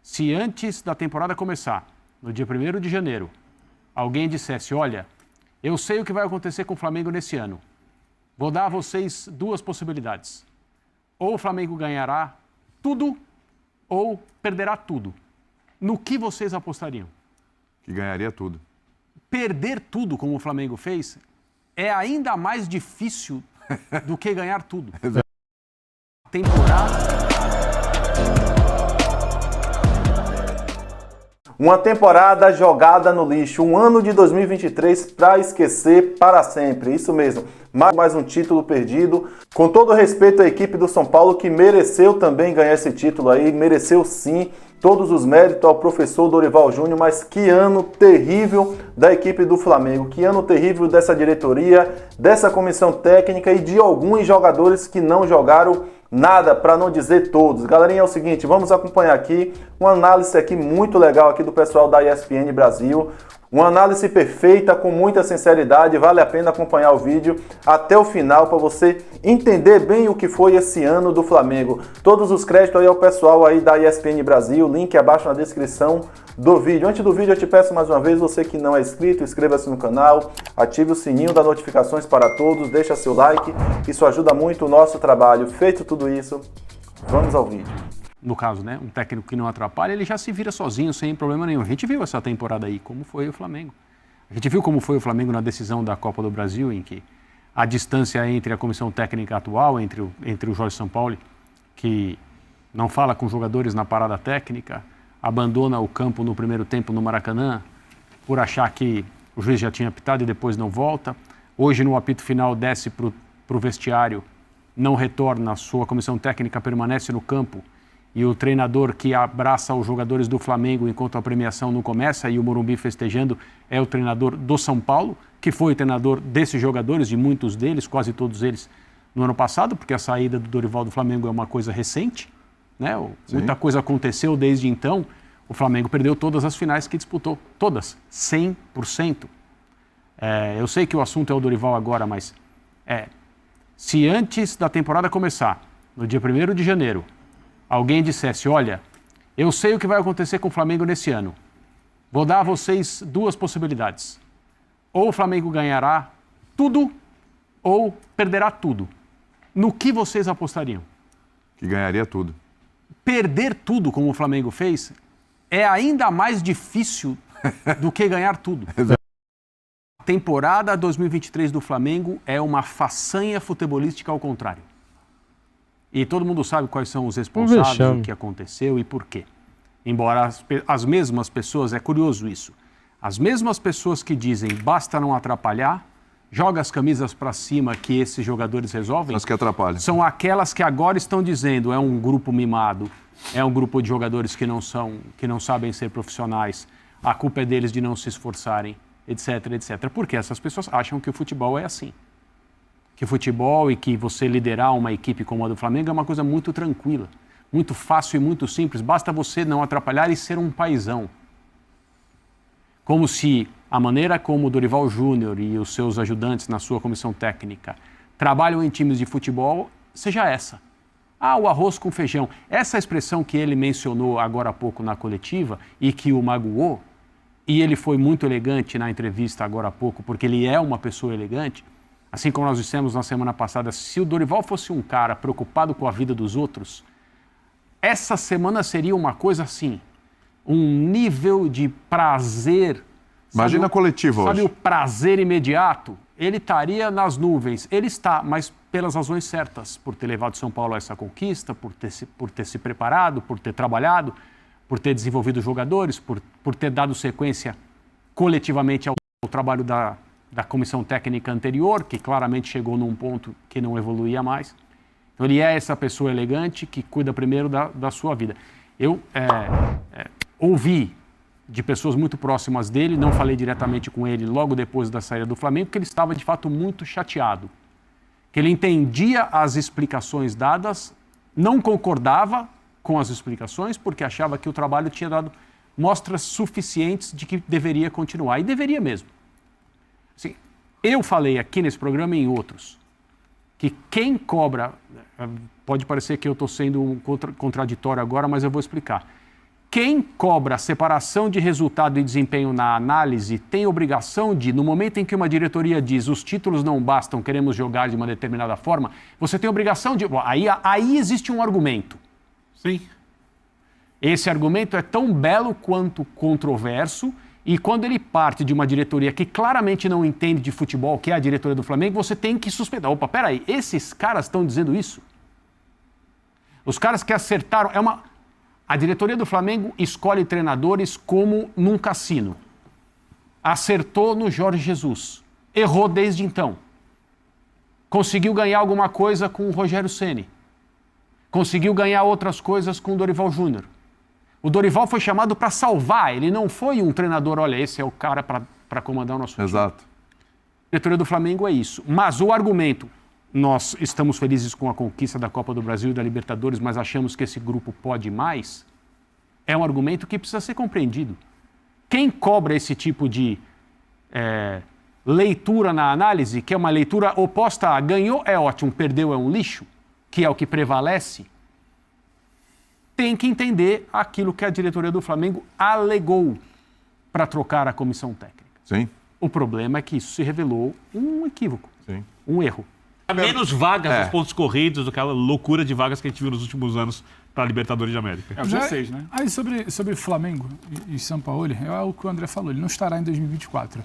Se antes da temporada começar, no dia 1º de janeiro, alguém dissesse, olha, eu sei o que vai acontecer com o Flamengo nesse ano. Vou dar a vocês duas possibilidades. Ou o Flamengo ganhará tudo, ou perderá tudo. No que vocês apostariam? Que ganharia tudo. Perder tudo, como o Flamengo fez, é ainda mais difícil do que ganhar tudo. Uma temporada jogada no lixo, um ano de 2023 para esquecer para sempre, isso mesmo. Mais um título perdido, com todo respeito à equipe do São Paulo, que mereceu também ganhar esse título aí, mereceu sim, todos os méritos ao professor Dorival Júnior, mas que ano terrível da equipe do Flamengo, que ano terrível dessa diretoria, dessa comissão técnica e de alguns jogadores que não jogaram nada, para não dizer todos. Galerinha, é o seguinte, vamos acompanhar aqui uma análise aqui muito legal aqui do pessoal da ESPN Brasil. Uma análise perfeita, com muita sinceridade, vale a pena acompanhar o vídeo até o final para você entender bem o que foi esse ano do Flamengo. Todos os créditos aí ao pessoal aí da ESPN Brasil, link abaixo na descrição do vídeo. Antes do vídeo eu te peço mais uma vez, você que não é inscrito, inscreva-se no canal, ative o sininho das notificações para todos, deixa seu like, isso ajuda muito o nosso trabalho. Feito tudo isso, vamos ao vídeo. No caso, né, um técnico que não atrapalha, ele já se vira sozinho, sem problema nenhum. A gente viu essa temporada aí, como foi o Flamengo. A gente viu como foi o Flamengo na decisão da Copa do Brasil, em que a distância entre a comissão técnica atual, entre o Jorge Sampaoli, que não fala com jogadores na parada técnica, abandona o campo no primeiro tempo no Maracanã, por achar que o juiz já tinha apitado e depois não volta. Hoje, no apito final, desce para o vestiário, não retorna, a sua comissão técnica permanece no campo, e o treinador que abraça os jogadores do Flamengo enquanto a premiação não começa e o Morumbi festejando é o treinador do São Paulo, que foi o treinador desses jogadores, de muitos deles, quase todos eles, no ano passado, porque a saída do Dorival do Flamengo é uma coisa recente, né? Muita coisa aconteceu desde então. O Flamengo perdeu todas as finais que disputou, todas, 100%. Eu sei que o assunto é o Dorival agora, mas se antes da temporada começar, no dia 1º de janeiro, alguém dissesse, olha, eu sei o que vai acontecer com o Flamengo nesse ano. Vou dar a vocês duas possibilidades. Ou o Flamengo ganhará tudo, ou perderá tudo. No que vocês apostariam? Que ganharia tudo. Perder tudo, como o Flamengo fez, é ainda mais difícil do que ganhar tudo. A temporada 2023 do Flamengo é uma façanha futebolística ao contrário. E todo mundo sabe quais são os responsáveis, o que aconteceu e por quê. Embora as mesmas pessoas, é curioso isso, as mesmas pessoas que dizem basta não atrapalhar, joga as camisas para cima que esses jogadores resolvem, as que atrapalham. São aquelas que agora estão dizendo é um grupo mimado, é um grupo de jogadores que não sabem ser profissionais, a culpa é deles de não se esforçarem, etc, etc. Porque essas pessoas acham que o futebol é assim. Que futebol e que você liderar uma equipe como a do Flamengo é uma coisa muito tranquila, muito fácil e muito simples. Basta você não atrapalhar e ser um paizão. Como se a maneira como o Dorival Júnior e os seus ajudantes na sua comissão técnica trabalham em times de futebol seja essa. O arroz com feijão. Essa expressão que ele mencionou agora há pouco na coletiva e que o magoou, e ele foi muito elegante na entrevista agora há pouco, porque ele é uma pessoa elegante. Assim como nós dissemos na semana passada, se o Dorival fosse um cara preocupado com a vida dos outros, essa semana seria uma coisa assim, um nível de prazer. Imagina a coletiva hoje. Sabe o prazer imediato? Ele estaria nas nuvens. Ele está, mas pelas razões certas, por ter levado São Paulo a essa conquista, por ter se preparado, por ter trabalhado, por ter desenvolvido jogadores, por ter dado sequência coletivamente ao trabalho da comissão técnica anterior, que claramente chegou num ponto que não evoluía mais. Então ele é essa pessoa elegante que cuida primeiro da sua vida. Eu ouvi de pessoas muito próximas dele, não falei diretamente com ele logo depois da saída do Flamengo, que ele estava de fato muito chateado. Que ele entendia as explicações dadas, não concordava com as explicações, porque achava que o trabalho tinha dado mostras suficientes de que deveria continuar. E deveria mesmo. Assim, eu falei aqui nesse programa e em outros que quem cobra, pode parecer que eu estou sendo contraditório agora, mas eu vou explicar. quem cobra separação de resultado e desempenho na análise tem obrigação de, no momento em que uma diretoria diz os títulos não bastam, queremos jogar de uma determinada forma, você tem obrigação de... Aí existe um argumento. Sim. Esse argumento é tão belo quanto controverso, e quando ele parte de uma diretoria que claramente não entende de futebol, que é a diretoria do Flamengo, você tem que suspeitar. Opa, peraí, esses caras estão dizendo isso? Os caras que acertaram... A diretoria do Flamengo escolhe treinadores como num cassino. Acertou no Jorge Jesus. Errou desde então. Conseguiu ganhar alguma coisa com o Rogério Ceni. Conseguiu ganhar outras coisas com o Dorival Júnior. O Dorival foi chamado para salvar. Ele não foi um treinador, olha, esse é o cara para comandar o nosso time. Exato. A diretoria do Flamengo é isso. Mas o argumento... Nós estamos felizes com a conquista da Copa do Brasil e da Libertadores, mas achamos que esse grupo pode mais, é um argumento que precisa ser compreendido. Quem cobra esse tipo de leitura na análise, que é uma leitura oposta a ganhou é ótimo, perdeu é um lixo, que é o que prevalece, tem que entender aquilo que a diretoria do Flamengo alegou para trocar a comissão técnica. Sim. O problema é que isso se revelou um equívoco, Sim. um erro. Há menos vagas nos pontos corridos do que aquela loucura de vagas que a gente viu nos últimos anos para a Libertadores de América. É o G6, né? Aí sobre Flamengo e São Paulo, é o que o André falou, ele não estará em 2024.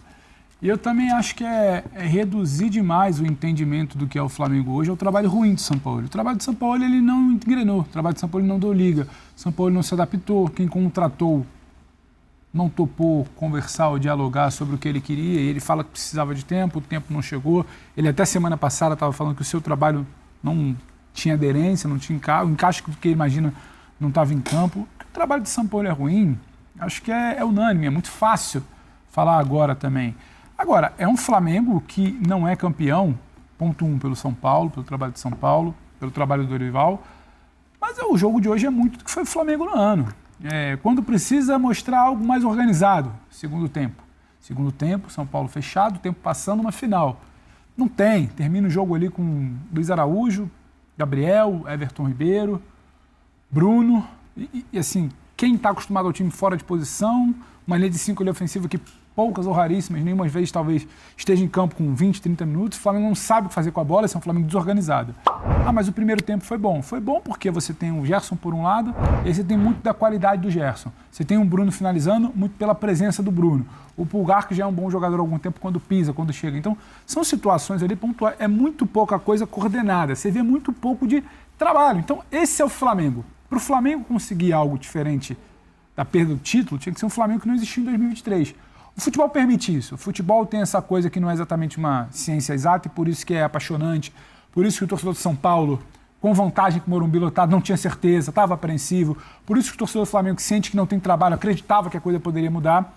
E eu também acho que é reduzir demais o entendimento do que é o Flamengo hoje ao trabalho ruim de São Paulo. O trabalho de São Paulo ele não engrenou, o trabalho de São Paulo não deu liga, São Paulo não se adaptou, quem contratou não topou conversar ou dialogar sobre o que ele queria, e ele fala que precisava de tempo, o tempo não chegou. Ele até semana passada estava falando que o seu trabalho não tinha aderência, não tinha o encaixe que ele imagina não estava em campo. O trabalho de São Paulo é ruim, acho que é unânime, é muito fácil falar agora também. Agora, é um Flamengo que não é campeão, ponto 1, pelo São Paulo, pelo trabalho de São Paulo, pelo trabalho do Dorival, mas o jogo de hoje é muito do que foi o Flamengo no ano. Quando precisa mostrar algo mais organizado, segundo tempo. Segundo tempo, São Paulo fechado, tempo passando, uma final. Não tem. Termina o jogo ali com Luiz Araújo, Gabriel, Everton Ribeiro, Bruno. E assim, quem está acostumado ao time fora de posição, uma linha de 5 ali ofensiva que poucas ou raríssimas, nenhuma vez talvez esteja em campo com 20, 30 minutos. O Flamengo não sabe o que fazer com a bola, esse é um Flamengo desorganizado. Mas o primeiro tempo foi bom. Foi bom porque você tem o Gerson por um lado, e aí você tem muito da qualidade do Gerson. Você tem o Bruno finalizando, muito pela presença do Bruno. O Pulgar, que já é um bom jogador há algum tempo, quando pisa, quando chega. Então, são situações ali pontuais. É muito pouca coisa coordenada. Você vê muito pouco de trabalho. Então, esse é o Flamengo. Para o Flamengo conseguir algo diferente da perda do título, tinha que ser um Flamengo que não existiu em 2023. O futebol permite isso. O futebol tem essa coisa que não é exatamente uma ciência exata e por isso que é apaixonante. Por isso que o torcedor de São Paulo, com vantagem com o Morumbi lotado, não tinha certeza, estava apreensivo. Por isso que o torcedor do Flamengo, que sente que não tem trabalho, acreditava que a coisa poderia mudar.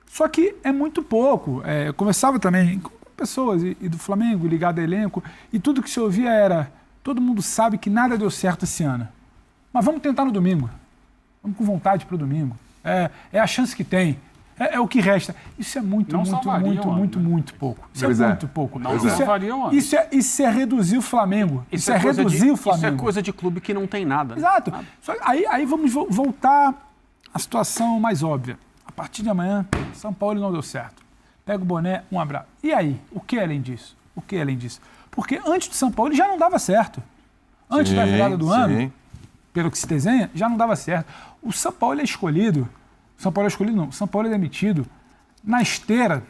Só que é muito pouco. Eu conversava também com pessoas e do Flamengo, ligado a elenco, e tudo que se ouvia era: todo mundo sabe que nada deu certo esse ano. Mas vamos tentar no domingo. Vamos com vontade para o domingo. É a chance que tem. É o que resta. Isso é muito pouco. Isso é muito pouco. Isso é reduzir o Flamengo. Isso é reduzir o Flamengo. Isso é coisa de clube que não tem nada. Exato. Só aí vamos voltar à situação mais óbvia. A partir de amanhã, São Paulo não deu certo. Pega o boné, um abraço. E aí? O que além disso? Porque antes do São Paulo ele já não dava certo. Antes da virada do ano, pelo que se desenha, já não dava certo. O São Paulo é escolhido. São Paulo é demitido na esteira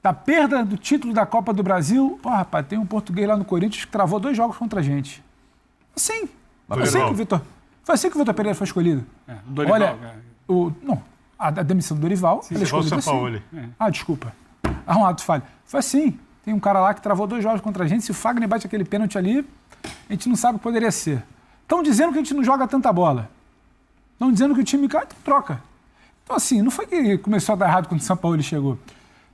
da perda do título da Copa do Brasil. Rapaz, tem um português lá no Corinthians que travou 2 jogos contra a gente. Assim. Foi assim que o Vitor Pereira foi escolhido. Dorival. Olha, a demissão do Dorival. Sim, ele escolheu o São Paulo. Desculpa. Um ato falho. Foi assim. Tem um cara lá que travou 2 jogos contra a gente. Se o Fagner bate aquele pênalti ali, a gente não sabe o que poderia ser. Estão dizendo que a gente não joga tanta bola. Estão dizendo que o time cai, então troca. Então, assim, não foi que começou a dar errado quando o São Paulo chegou.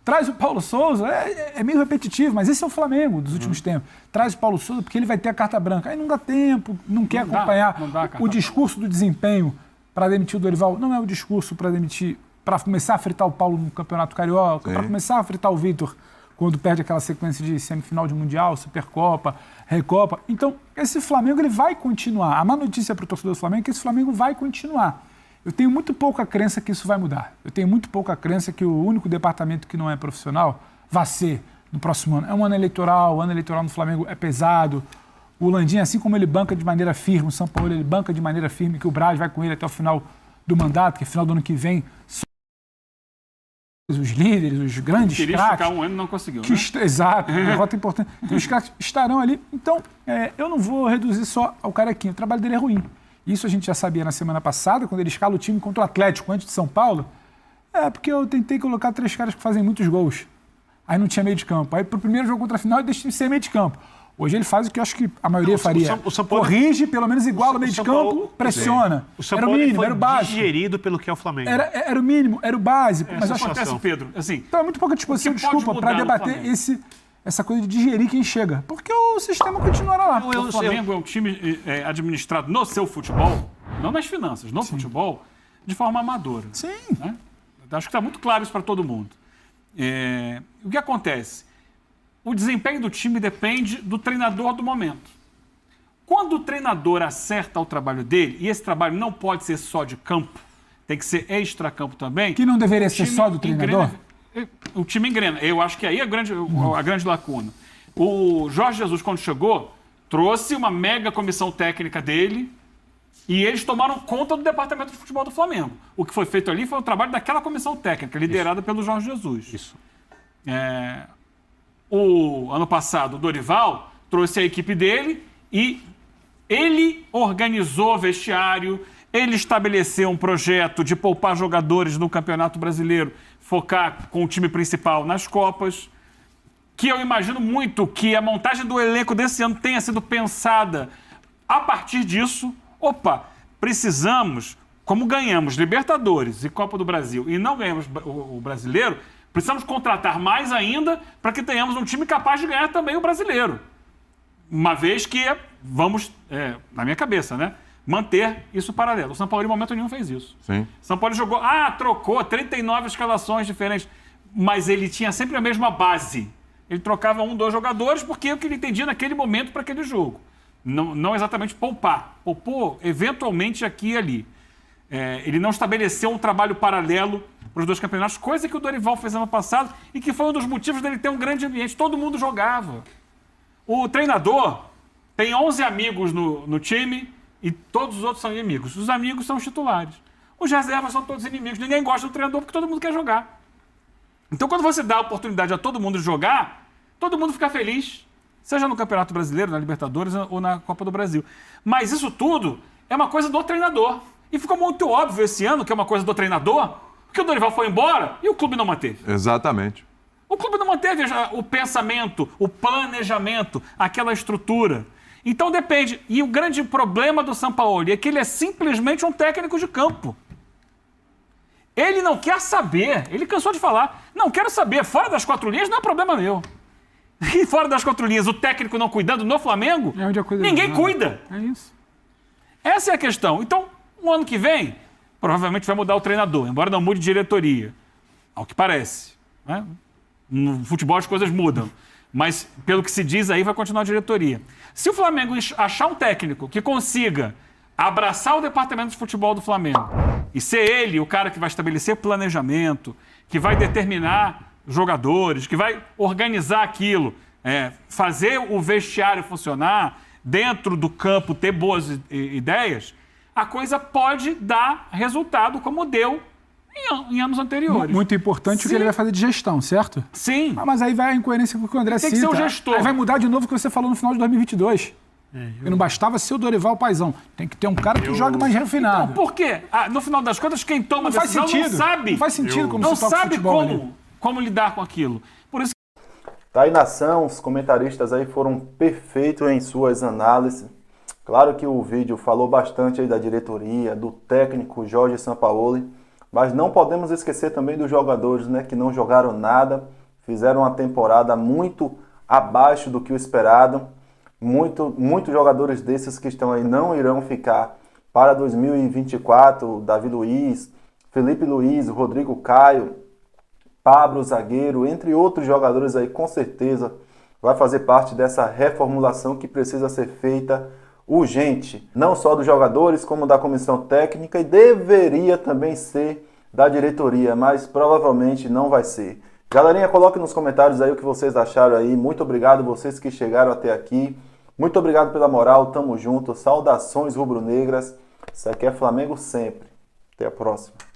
Traz o Paulo Souza, é meio repetitivo, mas esse é o Flamengo dos últimos tempos. Traz o Paulo Souza porque ele vai ter a carta branca. Aí não dá tempo, não quer acompanhar o discurso do desempenho para demitir o Dorival. Não é o discurso para demitir, para começar a fritar o Paulo no Campeonato Carioca, para começar a fritar o Vitor quando perde aquela sequência de semifinal de Mundial, Supercopa, Recopa. Então, esse Flamengo ele vai continuar. A má notícia para o torcedor do Flamengo é que esse Flamengo vai continuar. Eu tenho muito pouca crença que isso vai mudar. Eu tenho muito pouca crença que o único departamento que não é profissional vai ser no próximo ano. É um ano eleitoral, o ano eleitoral no Flamengo é pesado. O Landim, assim como ele banca de maneira firme, o São Paulo ele banca de maneira firme, que o Braz vai com ele até o final do mandato, que final do ano que vem os líderes, os grandes Queria craques... ficar um ano e não conseguiu, né? Exato, derrota importante. Então, os craques estarão ali. Então, eu não vou reduzir só ao Carequinha. O trabalho dele é ruim. Isso a gente já sabia na semana passada, quando ele escala o time contra o Atlético, antes de São Paulo. Porque eu tentei colocar 3 caras que fazem muitos gols. Aí não tinha meio de campo. Aí, pro primeiro jogo contra a final, ele deixa de ser meio de campo. Hoje ele faz o que eu acho que a maioria faria. O São Paulo, corrige, pelo menos iguala o meio de campo, pressiona. O São era o Paulo mínimo, foi era o básico. digerido pelo que é o Flamengo. Era o mínimo, era o básico. Mas acho que acontece, Pedro, assim... Então é muito pouca disposição, desculpa, para debater essa coisa de digerir quem chega. Porque o sistema continuará lá. O Flamengo é um time administrado no seu futebol, não nas finanças, no futebol, de forma amadora. Sim. Né? Acho que está muito claro isso para todo mundo. O que acontece? O desempenho do time depende do treinador do momento. Quando o treinador acerta o trabalho dele, e esse trabalho não pode ser só de campo, tem que ser extra-campo também. Que não deveria ser só do treinador? O time engrena. Eu acho que aí é a grande lacuna. O Jorge Jesus, quando chegou, trouxe uma mega comissão técnica dele e eles tomaram conta do departamento de futebol do Flamengo. O que foi feito ali foi o trabalho daquela comissão técnica, liderada pelo Jorge Jesus. Isso. O ano passado, o Dorival trouxe a equipe dele e ele organizou o vestiário, ele estabeleceu um projeto de poupar jogadores no Campeonato Brasileiro, focar com o time principal nas Copas, que eu imagino muito que a montagem do elenco desse ano tenha sido pensada a partir disso. Precisamos, como ganhamos Libertadores e Copa do Brasil e não ganhamos o Brasileiro, precisamos contratar mais ainda para que tenhamos um time capaz de ganhar também o Brasileiro. Uma vez que vamos, na minha cabeça, né, manter isso paralelo. O São Paulo, em momento nenhum, fez isso. Sim. São Paulo jogou, trocou 39 escalações diferentes, mas ele tinha sempre a mesma base. Ele trocava 1, 2 jogadores porque é o que ele entendia naquele momento para aquele jogo. Não exatamente poupar. Poupou, eventualmente, aqui e ali. Ele não estabeleceu um trabalho paralelo para os 2 campeonatos, coisa que o Dorival fez ano passado e que foi um dos motivos dele ter um grande ambiente. Todo mundo jogava. O treinador tem 11 amigos no time e todos os outros são inimigos. Os amigos são os titulares. Os reservas são todos inimigos. Ninguém gosta do treinador porque todo mundo quer jogar. Então, quando você dá a oportunidade a todo mundo de jogar, todo mundo fica feliz, seja no Campeonato Brasileiro, na Libertadores ou na Copa do Brasil. Mas isso tudo é uma coisa do treinador. E ficou muito óbvio esse ano que é uma coisa do treinador, porque o Dorival foi embora e o clube não manteve. Exatamente. O clube não manteve o pensamento, o planejamento, aquela estrutura. Então depende. E o grande problema do Sampaoli é que ele é simplesmente um técnico de campo. Ele não quer saber, ele cansou de falar, não quero saber, fora das 4 linhas não é problema meu. E fora das 4 linhas, o técnico não cuidando no Flamengo, ninguém cuida. É isso. Essa é a questão. Então, o ano que vem, provavelmente vai mudar o treinador, embora não mude diretoria, ao que parece. Né? No futebol as coisas mudam, mas pelo que se diz aí vai continuar a diretoria. Se o Flamengo achar um técnico que consiga abraçar o departamento de futebol do Flamengo e ser ele o cara que vai estabelecer planejamento, que vai determinar jogadores, que vai organizar aquilo, fazer o vestiário funcionar, dentro do campo ter boas ideias, a coisa pode dar resultado como deu em anos anteriores. Muito importante o que ele vai fazer de gestão, certo? Sim. Mas aí vai a incoerência com o que o André cita. Tem que ser o gestor. Aí vai mudar de novo o que você falou no final de 2022. E não bastava ser o Dorival Paizão. Tem que ter um cara que jogue mais refinado. Então, por quê? No final das contas, quem toma a decisão não sabe. Não faz sentido como não se toca sabe futebol como lidar com aquilo. Por isso Tá aí, nação, os comentaristas aí foram perfeitos em suas análises. Claro que o vídeo falou bastante aí da diretoria, do técnico Jorge Sampaoli, mas não podemos esquecer também dos jogadores, né, que não jogaram nada, fizeram uma temporada muito abaixo do que o esperado. Muitos jogadores desses que estão aí não irão ficar para 2024, Davi Luiz, Felipe Luiz, Rodrigo Caio, Pablo Zagueiro, entre outros jogadores aí, com certeza vai fazer parte dessa reformulação que precisa ser feita urgente, não só dos jogadores, como da comissão técnica, e deveria também ser da diretoria, mas provavelmente não vai ser. Galerinha, coloque nos comentários aí o que vocês acharam aí. Muito obrigado vocês que chegaram até aqui. Muito obrigado pela moral, tamo junto. Saudações rubro-negras. Isso aqui é Flamengo sempre. Até a próxima.